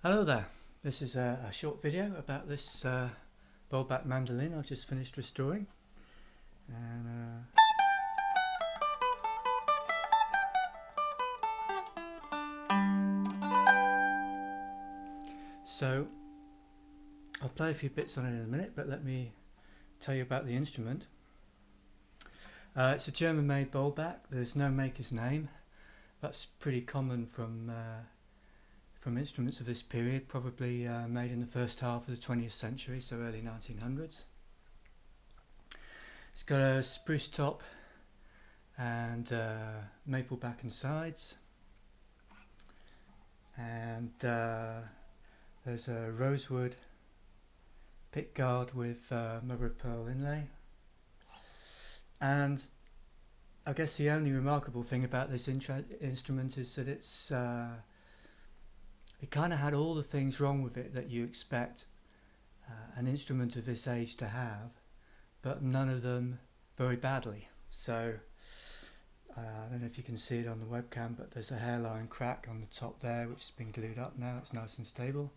Hello there, this is a short video about this Bowlback Mandolin I've just finished restoring. And, so I'll play a few bits on it in a minute, but let me tell you about the instrument. It's a German-made bowlback. There's no maker's name. That's pretty common from instruments of this period, probably made in the first half of the 20th century, so early 1900s. It's got a spruce top and maple back and sides, and there's a rosewood pick guard with mother of pearl inlay. And I guess the only remarkable thing about this instrument is that it's it kind of had all the things wrong with it that you expect an instrument of this age to have, but none of them very badly. So I don't know if you can see it on the webcam, but there's a hairline crack on the top there which has been glued up now. It's nice and stable.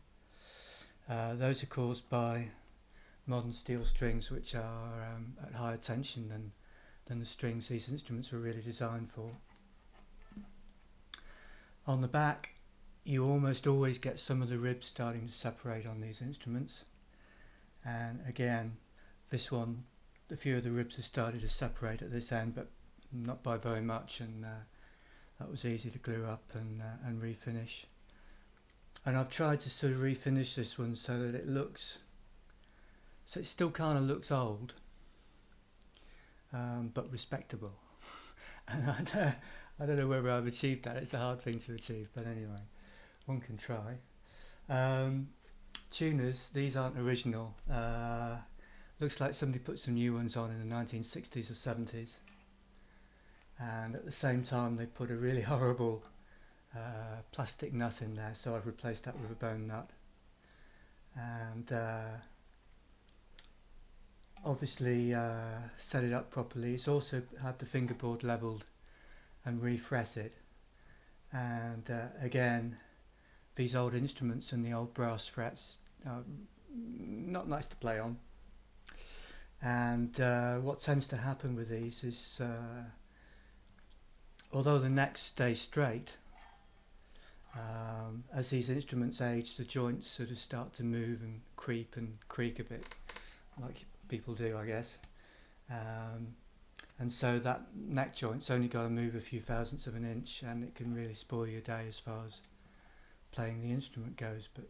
Those are caused by modern steel strings, which are at higher tension than the strings these instruments were really designed for. On the back, you almost always get some of the ribs starting to separate on these instruments, and again this one, a few of the ribs have started to separate at this end, but not by very much, and that was easy to glue up and refinish. And I've tried to sort of refinish this one so that it still kind of looks old, but respectable. And I don't know whether I've achieved that. It's a hard thing to achieve, but anyway, one can try. Tuners, these aren't original. Looks like somebody put some new ones on in the 1960s or 70s, and at the same time they put a really horrible plastic nut in there, so I've replaced that with a bone nut. And obviously set it up properly. It's also had the fingerboard levelled and refretted, and again, these old instruments and the old brass frets are not nice to play on. And what tends to happen with these is, although the necks stay straight, as these instruments age, the joints sort of start to move and creep and creak a bit, like people do, I guess. And so that neck joint's only got to move a few thousandths of an inch, and it can really spoil your day as far as playing the instrument goes. But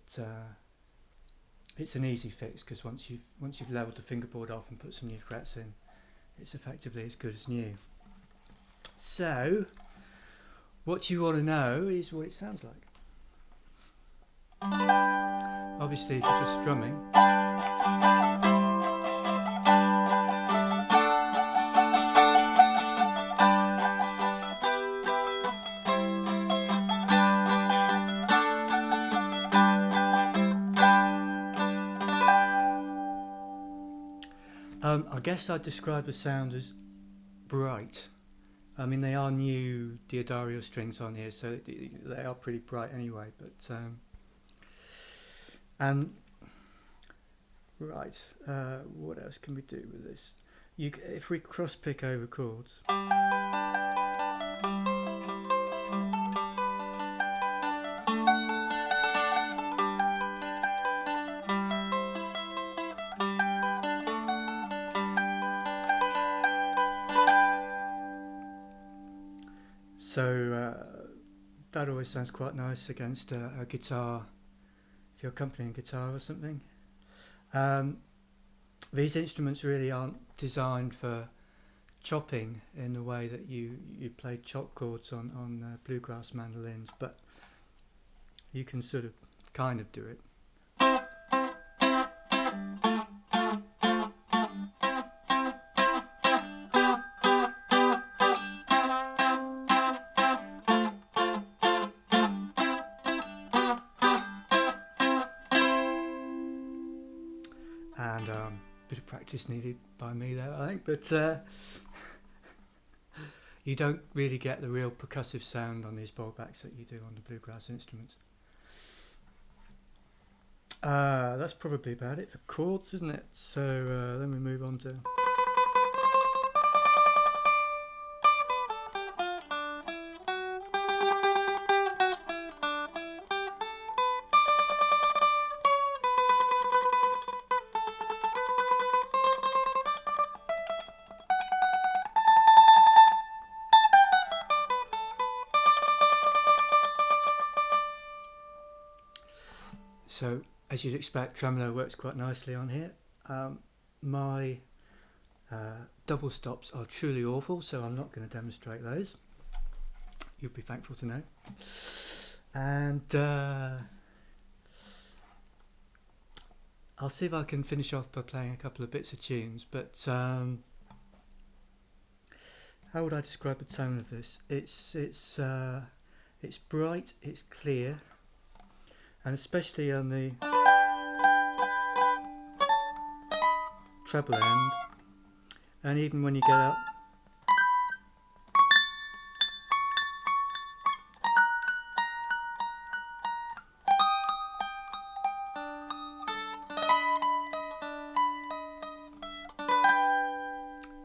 it's an easy fix, because once you've levelled the fingerboard off and put some new frets in, it's effectively as good as new. So what you want to know is what it sounds like. Obviously, if you're just strumming, I guess I'd describe the sound as bright. I mean, they are new D'Addario strings on here, so they are pretty bright anyway. But right, what else can we do with this? If we cross pick over chords, so that always sounds quite nice against a guitar, if you're accompanying guitar or something. These instruments really aren't designed for chopping in the way that you play chop chords on bluegrass mandolins, but you can sort of kind of do it. And bit of practice needed by me there, I think, but you don't really get the real percussive sound on these bowlbacks that you do on the bluegrass instruments. That's probably about it for chords, isn't it? So then we move on to... So, as you'd expect, tremolo works quite nicely on here. My double stops are truly awful, so I'm not going to demonstrate those. You'll be thankful to know. And I'll see if I can finish off by playing a couple of bits of tunes, but how would I describe the tone of this? It's bright, it's clear, and especially on the treble end, and even when you get up,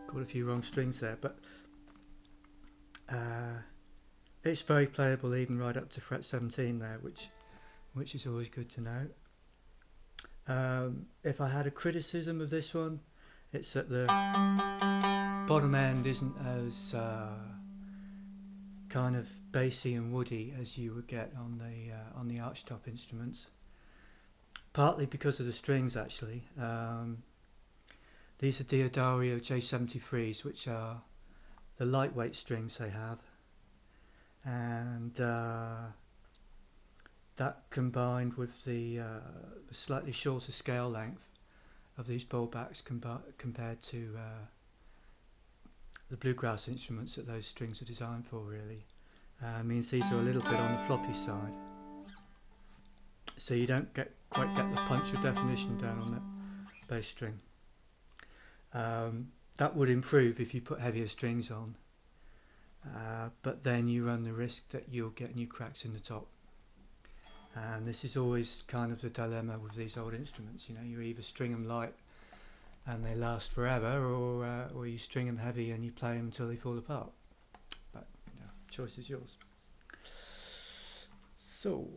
got a few wrong strings there, but it's very playable even right up to fret 17 there, which is always good to know. If I had a criticism of this one, it's that the bottom end isn't as kind of bassy and woody as you would get on the archtop instruments. Partly because of the strings, actually. These are D'Addario J73s, which are the lightweight strings they have, and that combined with the slightly shorter scale length of these bowlbacks compared to the bluegrass instruments that those strings are designed for, really, means these are a little bit on the floppy side, so you don't quite get the punch or definition down on that bass string. That would improve if you put heavier strings on, but then you run the risk that you'll get new cracks in the top. And this is always kind of the dilemma with these old instruments. You know, you either string them light and they last forever, or you string them heavy and you play them until they fall apart. But you know, choice is yours. So.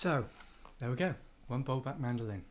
So, there we go. One bowlback mandolin.